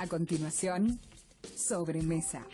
A continuación, Sobremesa.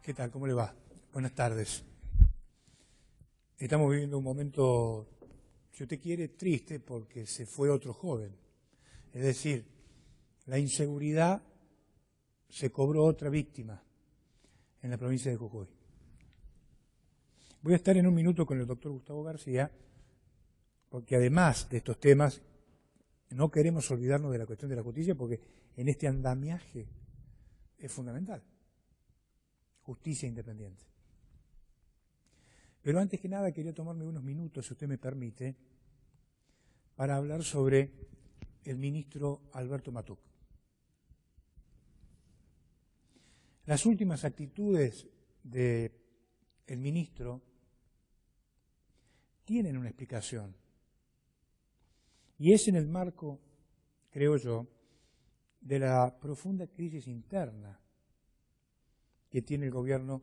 ¿Qué tal? ¿Cómo le va? Buenas tardes. Estamos viviendo un momento, si usted quiere, triste porque se fue otro joven. Es decir, la inseguridad se cobró otra víctima en la provincia de Jujuy. Voy a estar en un minuto con el doctor Gustavo García, porque además de estos temas, no queremos olvidarnos de la cuestión de la justicia, porque en este andamiaje es fundamental. Justicia independiente. Pero antes que nada quería tomarme unos minutos, si usted me permite, para hablar sobre el ministro Alberto Matúc. Las últimas actitudes del ministro tienen una explicación, y es en el marco, creo yo, de la profunda crisis interna que tiene el gobierno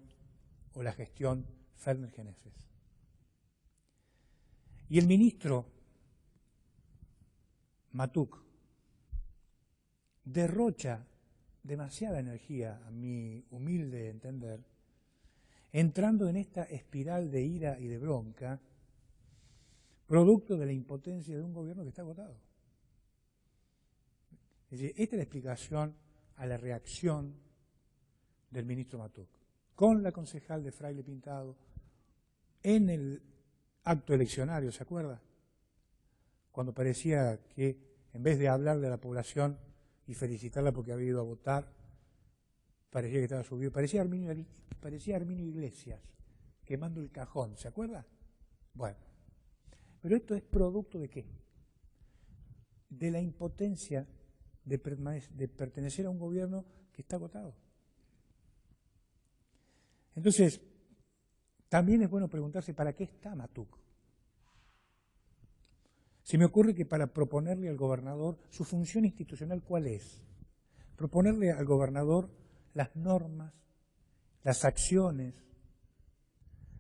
o la gestión Fernández-Geneses. Y el ministro Matúc derrocha demasiada energía, a mi humilde entender, entrando en esta espiral de ira y de bronca, producto de la impotencia de un gobierno que está agotado. Es decir, esta es la explicación a la reacción del ministro Matúc, con la concejal de Fraile Pintado, en el acto eleccionario, ¿se acuerda? Cuando parecía que, en vez de hablarle a la población y felicitarla porque había ido a votar, parecía que estaba subido, parecía Arminio Iglesias, quemando el cajón, ¿se acuerda? Bueno, pero esto es producto ¿de qué? De la impotencia de pertenecer a un gobierno que está agotado. Entonces, también es bueno preguntarse ¿para qué está Matúc? Se me ocurre que para proponerle al gobernador su función institucional, ¿cuál es? Proponerle al gobernador las normas, las acciones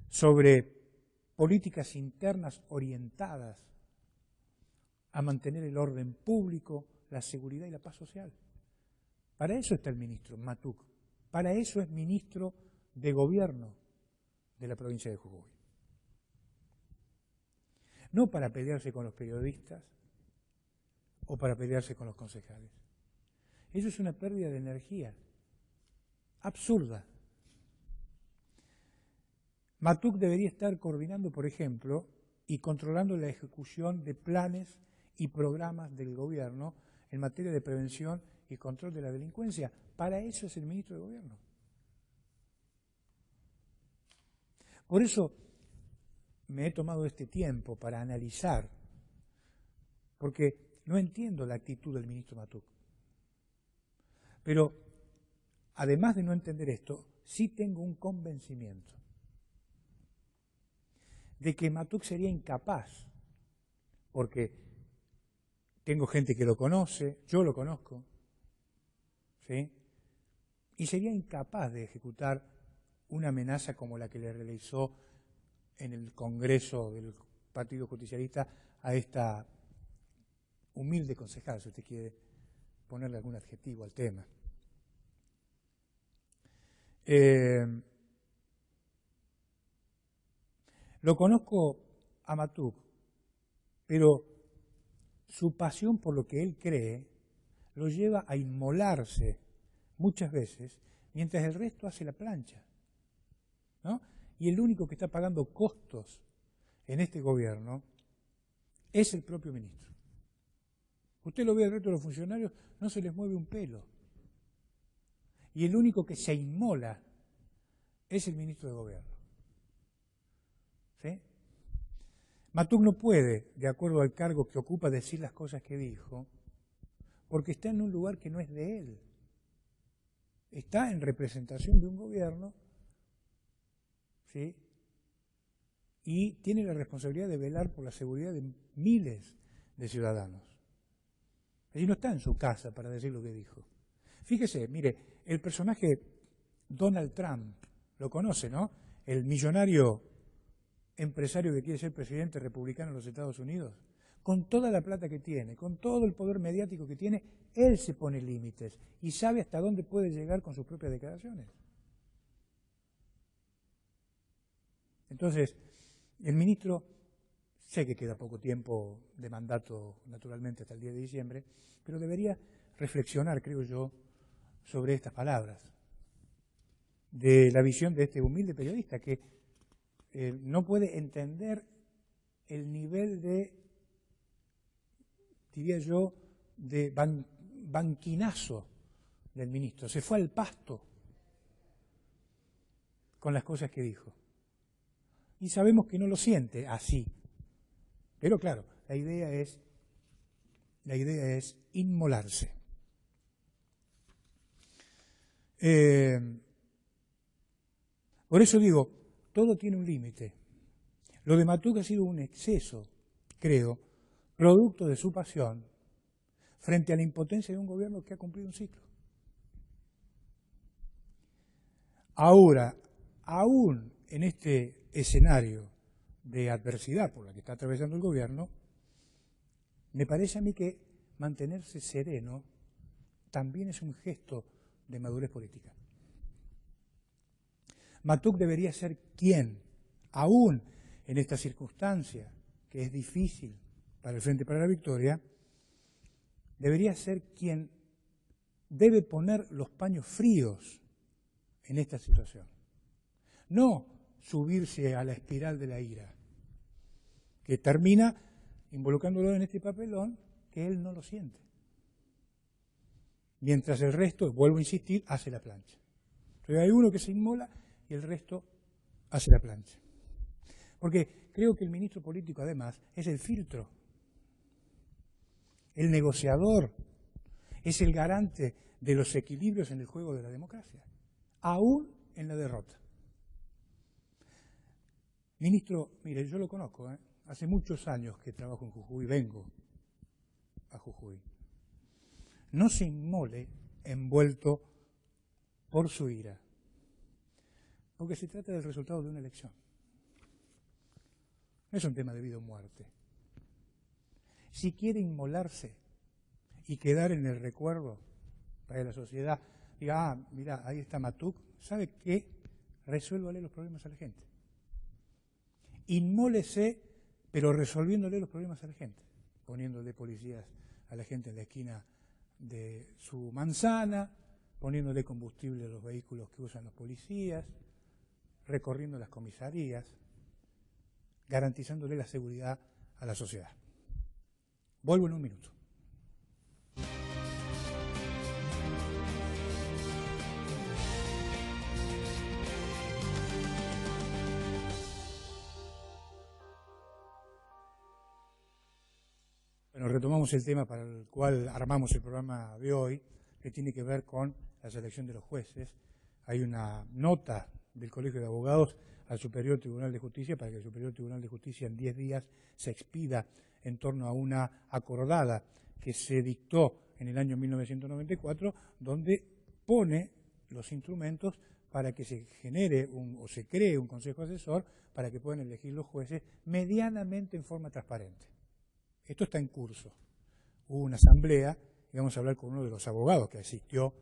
sobre políticas internas orientadas a mantener el orden público, la seguridad y la paz social. Para eso está el ministro Matúc, para eso es ministro de gobierno de la provincia de Jujuy. No para pelearse con los periodistas o para pelearse con los concejales. Eso es una pérdida de energía absurda. Matúc debería estar coordinando, por ejemplo, y controlando la ejecución de planes y programas del gobierno en materia de prevención y control de la delincuencia. Para eso es el ministro de Gobierno. Por eso me he tomado este tiempo para analizar, porque no entiendo la actitud del ministro Matúc. Pero, además de no entender esto, sí tengo un convencimiento de que Matúc sería incapaz, porque tengo gente que lo conoce, yo lo conozco, ¿sí? Y sería incapaz de ejecutar una amenaza como la que le realizó en el Congreso del Partido Justicialista a esta humilde concejal, si usted quiere ponerle algún adjetivo al tema. Lo conozco a Matúc, pero su pasión por lo que él cree lo lleva a inmolarse muchas veces, mientras el resto hace la plancha, ¿no? Y el único que está pagando costos en este gobierno es el propio ministro. Usted lo ve al resto de los funcionarios, no se les mueve un pelo. Y el único que se inmola es el ministro de Gobierno. ¿Sí? Matuk no puede, de acuerdo al cargo que ocupa, decir las cosas que dijo, porque está en un lugar que no es de él. Está en representación de un gobierno, ¿sí? Y tiene la responsabilidad de velar por la seguridad de miles de ciudadanos. Y no está en su casa para decir lo que dijo. Fíjese, mire, el personaje Donald Trump, lo conoce, ¿no? El millonario empresario que quiere ser presidente republicano de los Estados Unidos. Con toda la plata que tiene, con todo el poder mediático que tiene, él se pone límites y sabe hasta dónde puede llegar con sus propias declaraciones. Entonces, el ministro, sé que queda poco tiempo de mandato, naturalmente, hasta el 10 de diciembre, pero debería reflexionar, creo yo, sobre estas palabras, de la visión de este humilde periodista que no puede entender el nivel de, diría yo, de banquinazo del ministro. Se fue al pasto con las cosas que dijo. Y sabemos que no lo siente así. Pero claro, la idea es inmolarse. Por eso digo, todo tiene un límite. Lo de Matuk ha sido un exceso, creo, producto de su pasión frente a la impotencia de un gobierno que ha cumplido un ciclo. Ahora, aún en este escenario de adversidad por la que está atravesando el gobierno, me parece a mí que mantenerse sereno también es un gesto de madurez política. Matuk debería ser quien, aún en esta circunstancia que es difícil para el Frente para la Victoria, debería ser quien debe poner los paños fríos en esta situación. No subirse a la espiral de la ira, que termina involucrándolo en este papelón que él no lo siente. Mientras el resto, vuelvo a insistir, hace la plancha. Entonces hay uno que se inmola y el resto hace la plancha. Porque creo que el ministro político, además, es el filtro, el negociador, es el garante de los equilibrios en el juego de la democracia, aún en la derrota. Ministro, mire, yo lo conozco, hace muchos años que trabajo en Jujuy, vengo a Jujuy. No se inmole envuelto por su ira, porque se trata del resultado de una elección. No es un tema de vida o muerte. Si quiere inmolarse y quedar en el recuerdo para que la sociedad diga, ah, mira, ahí está Matuk, ¿sabe qué? Resuélvale los problemas a la gente. Inmólese, pero resolviéndole los problemas a la gente, poniéndole policías a la gente en la esquina de su manzana, poniéndole combustible a los vehículos que usan los policías, recorriendo las comisarías, garantizándole la seguridad a la sociedad. Vuelvo en un minuto. Bueno, retomamos el tema para el cual armamos el programa de hoy, que tiene que ver con la selección de los jueces. Hay una nota del Colegio de Abogados al Superior Tribunal de Justicia para que el Superior Tribunal de Justicia en 10 días se expida en torno a una acordada que se dictó en el año 1994, donde pone los instrumentos para que se genere o se cree un consejo asesor para que puedan elegir los jueces medianamente en forma transparente. Esto está en curso. Hubo una asamblea y vamos a hablar con uno de los abogados que asistió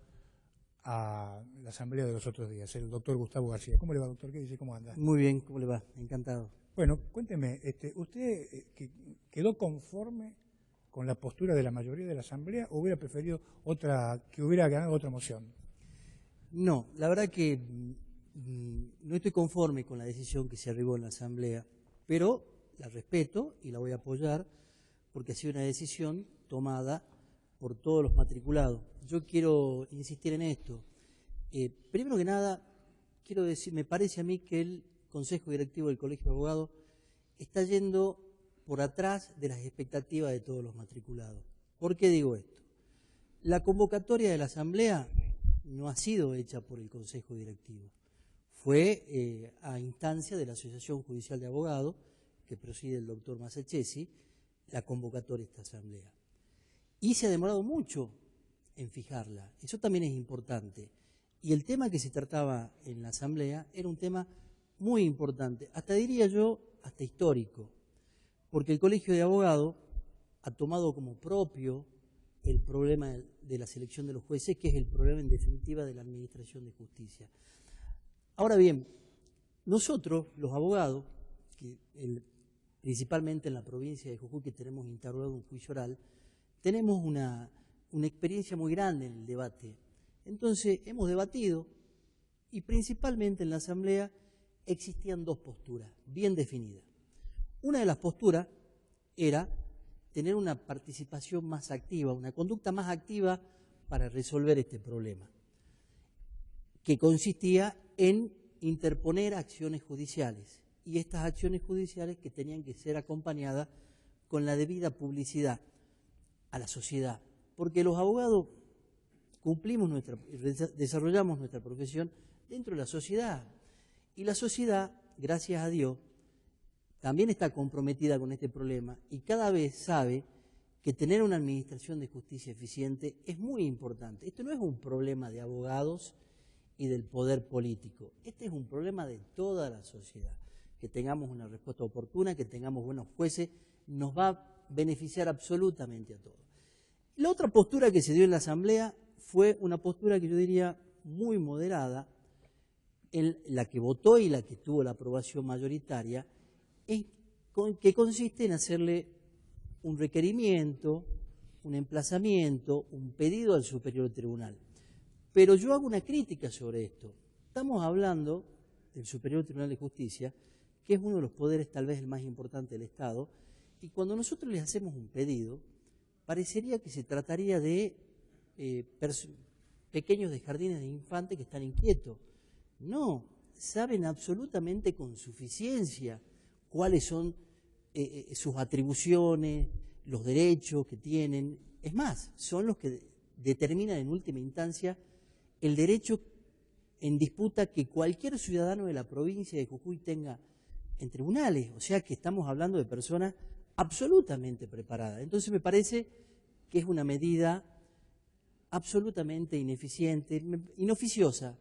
a la asamblea de los otros días, el doctor Gustavo García. ¿Cómo le va, doctor? ¿Qué dice? ¿Cómo anda? Muy bien, ¿cómo le va? Encantado. Bueno, cuénteme, ¿usted quedó conforme con la postura de la mayoría de la asamblea o hubiera preferido que hubiera ganado otra moción? No, la verdad que no estoy conforme con la decisión que se arribó en la asamblea, pero la respeto y la voy a apoyar porque ha sido una decisión tomada por todos los matriculados. Yo quiero insistir en esto. Primero que nada, quiero decir, me parece a mí que el Consejo Directivo del Colegio de Abogados está yendo por atrás de las expectativas de todos los matriculados. ¿Por qué digo esto? La convocatoria de la Asamblea no ha sido hecha por el Consejo Directivo. Fue a instancia de la Asociación Judicial de Abogados, que preside el doctor Masachesi, la convocatoria de esta Asamblea. Y se ha demorado mucho en fijarla. Eso también es importante. Y el tema que se trataba en la Asamblea era un tema muy importante, hasta diría yo, hasta histórico, porque el Colegio de Abogados ha tomado como propio el problema de la selección de los jueces, que es el problema en definitiva de la Administración de Justicia. Ahora bien, nosotros, los abogados, principalmente en la provincia de Jujuy, que tenemos instaurado un juicio oral, tenemos una experiencia muy grande en el debate. Entonces, hemos debatido y principalmente en la Asamblea existían dos posturas bien definidas. Una de las posturas era tener una participación más activa, una conducta más activa para resolver este problema, que consistía en interponer acciones judiciales, y estas acciones judiciales que tenían que ser acompañadas con la debida publicidad a la sociedad, porque los abogados desarrollamos nuestra profesión dentro de la sociedad, y la sociedad, gracias a Dios, también está comprometida con este problema y cada vez sabe que tener una administración de justicia eficiente es muy importante. Esto no es un problema de abogados y del poder político, este es un problema de toda la sociedad. Que tengamos una respuesta oportuna, que tengamos buenos jueces, nos va a beneficiar absolutamente a todos. La otra postura que se dio en la Asamblea fue una postura que yo diría muy moderada, en la que votó y la que tuvo la aprobación mayoritaria, que consiste en hacerle un requerimiento, un emplazamiento, un pedido al Superior Tribunal. Pero yo hago una crítica sobre esto. Estamos hablando del Superior Tribunal de Justicia, que es uno de los poderes tal vez el más importante del Estado, y cuando nosotros les hacemos un pedido, parecería que se trataría de pequeños de jardines de infantes que están inquietos. No, saben absolutamente con suficiencia cuáles son sus atribuciones, los derechos que tienen. Es más, son los que determinan en última instancia el derecho en disputa que cualquier ciudadano de la provincia de Jujuy tenga en tribunales. O sea que estamos hablando de personas absolutamente preparadas. Entonces me parece que es una medida absolutamente ineficiente, inoficiosa.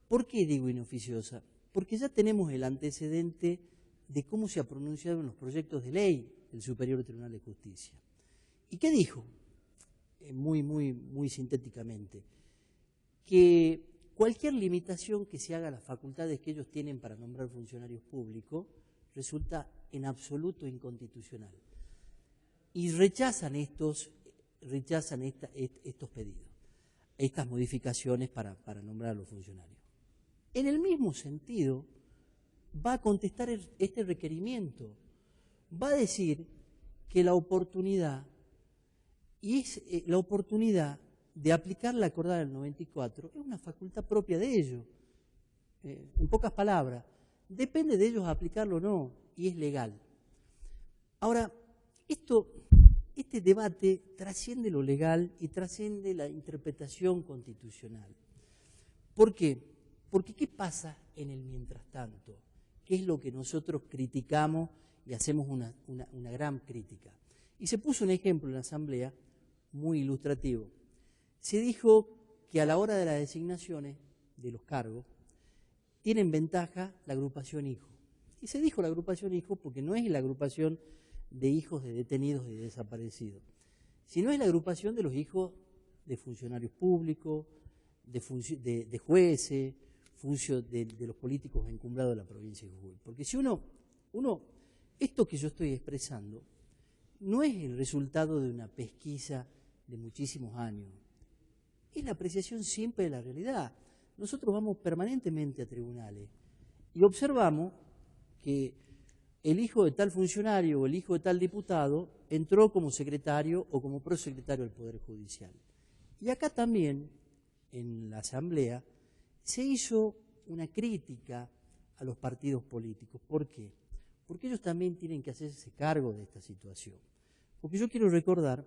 ¿Por qué digo inoficiosa? Porque ya tenemos el antecedente de cómo se ha pronunciado en los proyectos de ley el Superior Tribunal de Justicia. ¿Y qué dijo? Muy sintéticamente, que cualquier limitación que se haga a las facultades que ellos tienen para nombrar funcionarios públicos resulta en absoluto inconstitucional. Y rechazan estos pedidos, estas modificaciones para nombrar a los funcionarios. En el mismo sentido, va a contestar este requerimiento, va a decir que la oportunidad, y es la oportunidad de aplicar la acordada del 94, es una facultad propia de ellos. En pocas palabras, depende de ellos aplicarlo o no, y es legal. Ahora, este debate trasciende lo legal y trasciende la interpretación constitucional. ¿Por qué? Porque ¿qué pasa en el mientras tanto? ¿Qué es lo que nosotros criticamos y hacemos una gran crítica? Y se puso un ejemplo en la Asamblea muy ilustrativo. Se dijo que a la hora de las designaciones de los cargos tienen ventaja la agrupación hijo. Y se dijo la agrupación hijo porque no es la agrupación de hijos de detenidos y de desaparecidos, sino es la agrupación de los hijos de funcionarios públicos, de jueces, de los políticos encumbrados de la provincia de Jujuy. Porque si esto que yo estoy expresando no es el resultado de una pesquisa de muchísimos años, es la apreciación simple de la realidad. Nosotros vamos permanentemente a tribunales y observamos que el hijo de tal funcionario o el hijo de tal diputado entró como secretario o como prosecretario del Poder Judicial. Y acá también, en la Asamblea, se hizo una crítica a los partidos políticos. ¿Por qué? porque ellos también tienen que hacerse cargo de esta situación. Porque yo quiero recordar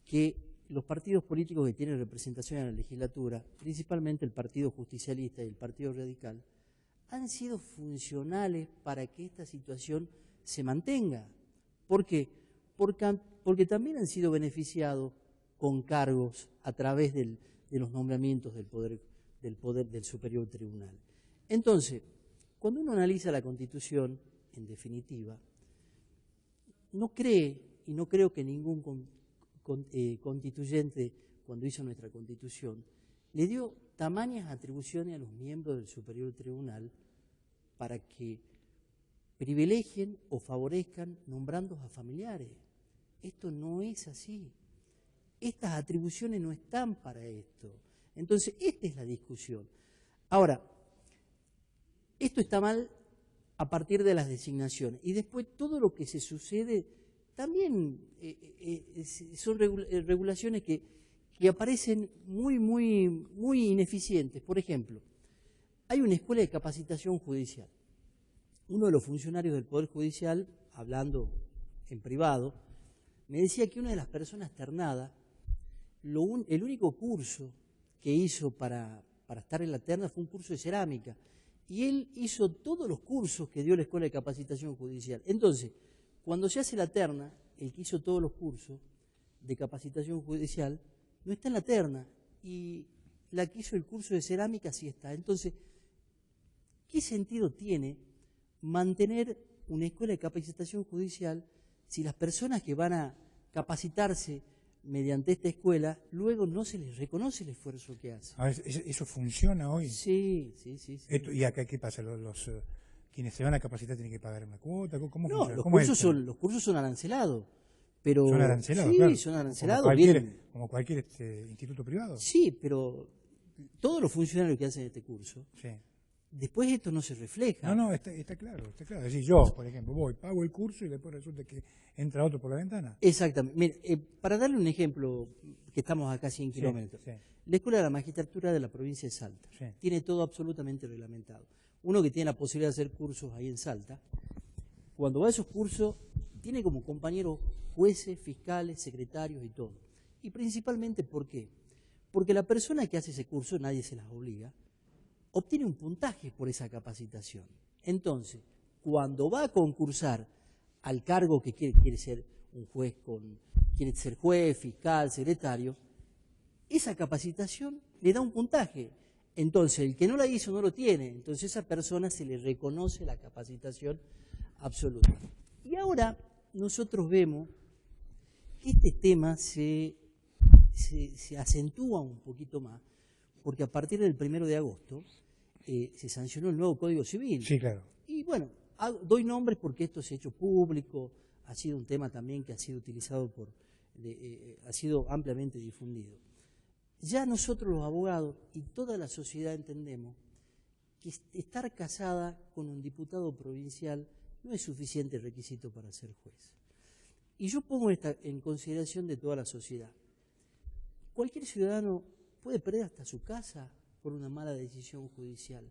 que los partidos políticos que tienen representación en la legislatura, principalmente el Partido Justicialista y el Partido Radical, han sido funcionales para que esta situación se mantenga. ¿Por qué? Porque también han sido beneficiados con cargos a través de los nombramientos del Superior Tribunal. Entonces, cuando uno analiza la Constitución, en definitiva, no creo que ningún constituyente, cuando hizo nuestra Constitución, le dio tamañas atribuciones a los miembros del Superior Tribunal para que privilegien o favorezcan nombrando a familiares. Esto no es así. Estas atribuciones no están para esto. Entonces, esta es la discusión. Ahora, esto está mal a partir de las designaciones. Y después todo lo que se sucede también son regulaciones que aparecen muy ineficientes. Por ejemplo, hay una escuela de capacitación judicial. Uno de los funcionarios del Poder Judicial, hablando en privado, me decía que una de las personas ternadas, el único curso que hizo para estar en la terna fue un curso de cerámica. Y él hizo todos los cursos que dio la Escuela de Capacitación Judicial. Entonces, cuando se hace la terna, el que hizo todos los cursos de capacitación judicial no está en la terna. Y la que hizo el curso de cerámica sí está. Entonces, ¿qué sentido tiene mantener una escuela de capacitación judicial si las personas que van a capacitarse mediante esta escuela, luego no se les reconoce el esfuerzo que hacen? A ver, ¿eso funciona hoy? Sí. ¿Y acá qué pasa? ¿Quienes se van a capacitar tienen que pagar una cuota? ¿Cómo No, funciona? los cursos son arancelados. Pero, ¿Son arancelados? Sí, claro. son arancelados. Como cualquier instituto privado. Sí, pero todos los funcionarios que hacen este curso, Sí. después esto no se refleja. No, está claro. Es decir, yo, por ejemplo, pago el curso y después resulta que entra otro por la ventana. Exactamente. Mire, para darle un ejemplo, que estamos acá a 100 kilómetros, Sí. la Escuela de la Magistratura de la provincia de Salta tiene todo absolutamente reglamentado. Uno que tiene la posibilidad de hacer cursos ahí en Salta, cuando va a esos cursos, tiene como compañeros jueces, fiscales, secretarios y todo. Y principalmente, ¿por qué? Porque la persona que hace ese curso, nadie se las obliga, obtiene un puntaje por esa capacitación. Entonces, cuando va a concursar al cargo que quiere ser un juez, quiere ser juez, fiscal, secretario, esa capacitación le da un puntaje. Entonces, el que no la hizo no lo tiene. Entonces, a esa persona se le reconoce la capacitación absoluta. Y ahora nosotros vemos que este tema se acentúa un poquito más, porque a partir del 1 de agosto se sancionó el nuevo Código Civil. Sí, claro. Y bueno, doy nombres porque esto se ha hecho público, ha sido un tema también que ha sido utilizado ha sido ampliamente difundido. Ya nosotros los abogados y toda la sociedad entendemos que estar casada con un diputado provincial no es suficiente requisito para ser juez. Y yo pongo en consideración de toda la sociedad. Cualquier ciudadano puede perder hasta su casa por una mala decisión judicial.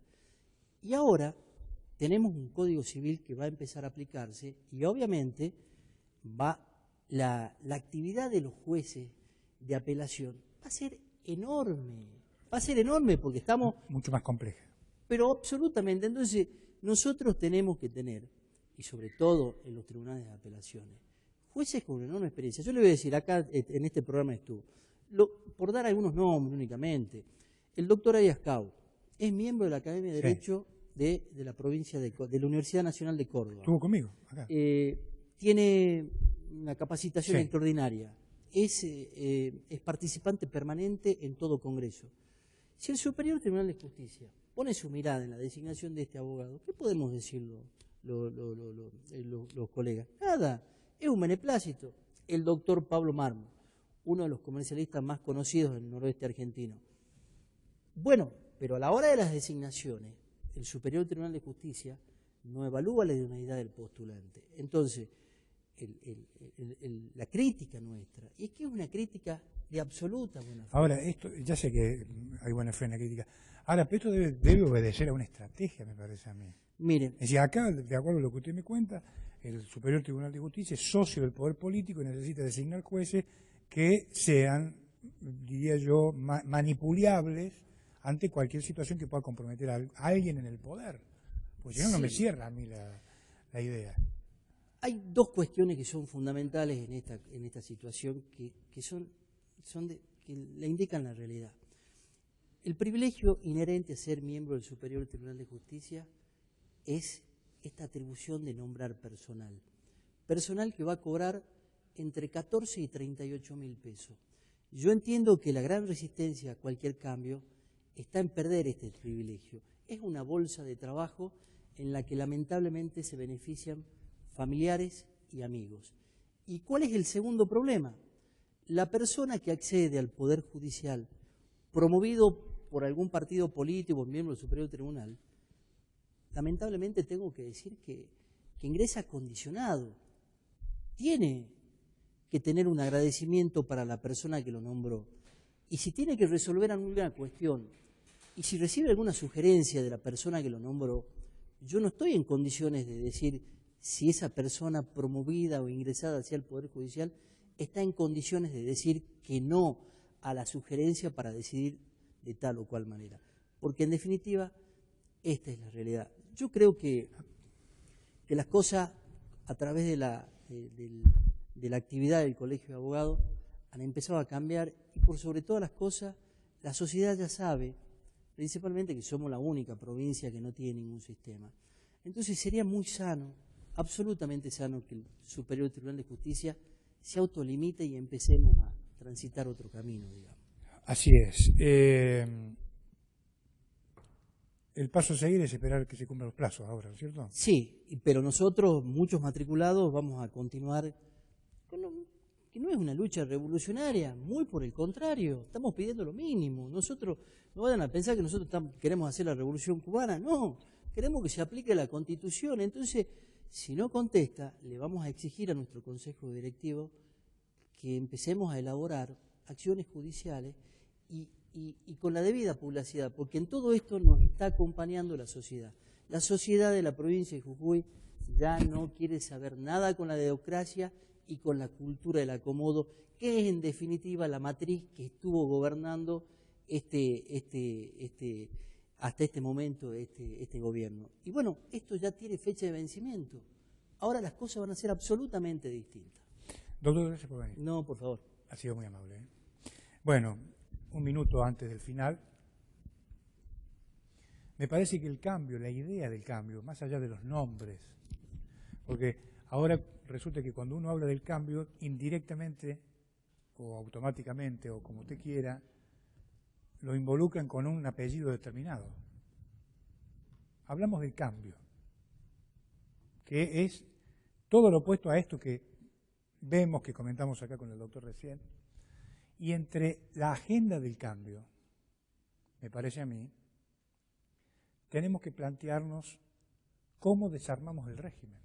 Y ahora tenemos un Código Civil que va a empezar a aplicarse y obviamente la actividad de los jueces de apelación va a ser enorme. Va a ser enorme porque estamos... Mucho más compleja. Pero absolutamente. Entonces, nosotros tenemos que tener, y sobre todo en los tribunales de apelaciones, jueces con una enorme experiencia. Yo le voy a decir, acá en este programa estuvo, por dar algunos nombres únicamente, el doctor Arias Cau es miembro de la Academia de Derecho de la provincia de la Universidad Nacional de Córdoba. Estuvo conmigo, acá. Tiene una capacitación extraordinaria, es participante permanente en todo congreso. Si el Superior Tribunal de Justicia pone su mirada en la designación de este abogado, ¿qué podemos decirlo los colegas? Nada, es un beneplácito. El doctor Pablo Marmo, uno de los comercialistas más conocidos del noroeste argentino. Bueno, pero a la hora de las designaciones, el Superior Tribunal de Justicia no evalúa la idoneidad del postulante. Entonces, la crítica nuestra. Y es que es una crítica de absoluta buena fe. Ahora, esto, ya sé que hay buena fe en la crítica. Ahora, pero esto debe obedecer a una estrategia, me parece a mí. Mire, Es decir, acá, de acuerdo a lo que usted me cuenta, el Superior Tribunal de Justicia es socio del Poder Político y necesita designar jueces que sean, diría yo, manipulables ante cualquier situación que pueda comprometer a alguien en el poder. Porque si no, no me cierra a mí la idea. hay dos cuestiones que son fundamentales en esta situación que le indican la realidad. El privilegio inherente a ser miembro del Superior Tribunal de Justicia es esta atribución de nombrar personal. Personal que va a cobrar entre 14 y 38 mil pesos. Yo entiendo que la gran resistencia a cualquier cambio está en perder este privilegio. Es una bolsa de trabajo en la que lamentablemente se benefician familiares y amigos. ¿Y cuál es el segundo problema? La persona que accede al Poder Judicial, promovido por algún partido político, miembro del Superior Tribunal, lamentablemente tengo que decir que ingresa condicionado. Tiene que tener un agradecimiento para la persona que lo nombró. Y si tiene que resolver alguna cuestión, y si recibe alguna sugerencia de la persona que lo nombró, yo no estoy en condiciones de decir si esa persona promovida o ingresada hacia el Poder Judicial está en condiciones de decir que no a la sugerencia para decidir de tal o cual manera. Porque en definitiva, esta es la realidad. Yo creo que las cosas a través de la actividad del Colegio de Abogados han empezado a cambiar y por sobre todas las cosas la sociedad ya sabe, principalmente que somos la única provincia que no tiene ningún sistema. Entonces sería muy sano, absolutamente sano, que el Superior Tribunal de Justicia se autolimite y empecemos a transitar otro camino, digamos. Así es. El paso a seguir es esperar que se cumplan los plazos ahora, ¿no es cierto? Sí, pero nosotros, muchos matriculados, vamos a continuar con que no es una lucha revolucionaria, muy por el contrario, estamos pidiendo lo mínimo. Nosotros, no vayan a pensar que nosotros queremos hacer la revolución cubana, no, queremos que se aplique la Constitución. Entonces, si no contesta, le vamos a exigir a nuestro Consejo Directivo que empecemos a elaborar acciones judiciales y con la debida publicidad, porque en todo esto nos está acompañando la sociedad. La sociedad de la provincia de Jujuy ya no quiere saber nada con la democracia y con la cultura del acomodo, que es en definitiva la matriz que estuvo gobernando hasta este momento este gobierno. Y bueno, esto ya tiene fecha de vencimiento. Ahora las cosas van a ser absolutamente distintas. Doctor, gracias por venir. No, por favor. Ha sido muy amable. Bueno, un minuto antes del final. Me parece que el cambio, la idea del cambio, más allá de los nombres, porque ahora resulta que cuando uno habla del cambio, indirectamente o automáticamente o como usted quiera, lo involucran con un apellido determinado. Hablamos del cambio, que es todo lo opuesto a esto que vemos, que comentamos acá con el doctor recién. Y entre la agenda del cambio, me parece a mí, tenemos que plantearnos cómo desarmamos el régimen.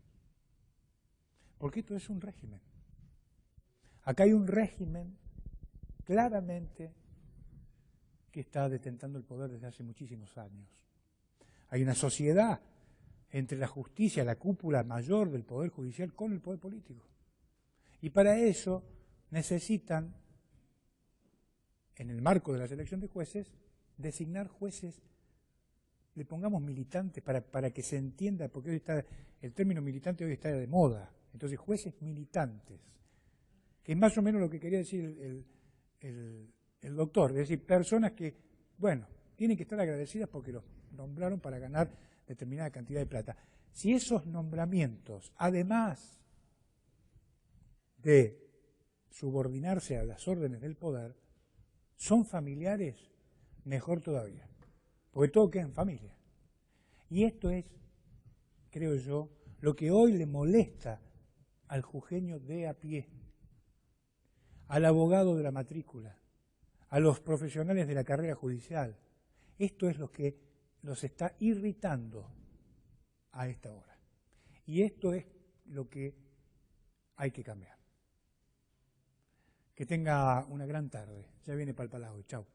Porque esto es un régimen. Acá hay un régimen claramente que está detentando el poder desde hace muchísimos años. Hay una sociedad entre la justicia, la cúpula mayor del Poder Judicial con el poder político. Y para eso necesitan, en el marco de la selección de jueces, designar jueces, le pongamos militantes para que se entienda, porque hoy está, el término militante hoy está de moda. Entonces, jueces militantes, que es más o menos lo que quería decir el doctor, es decir, personas que, bueno, tienen que estar agradecidas porque los nombraron para ganar determinada cantidad de plata. Si esos nombramientos, además de subordinarse a las órdenes del poder, son familiares, mejor todavía, porque todo queda en familia. Y esto es, creo yo, lo que hoy le molesta al jujeño de a pie, al abogado de la matrícula, a los profesionales de la carrera judicial. Esto es lo que los está irritando a esta hora. Y esto es lo que hay que cambiar. Que tenga una gran tarde. Ya viene Palpalao. Chau.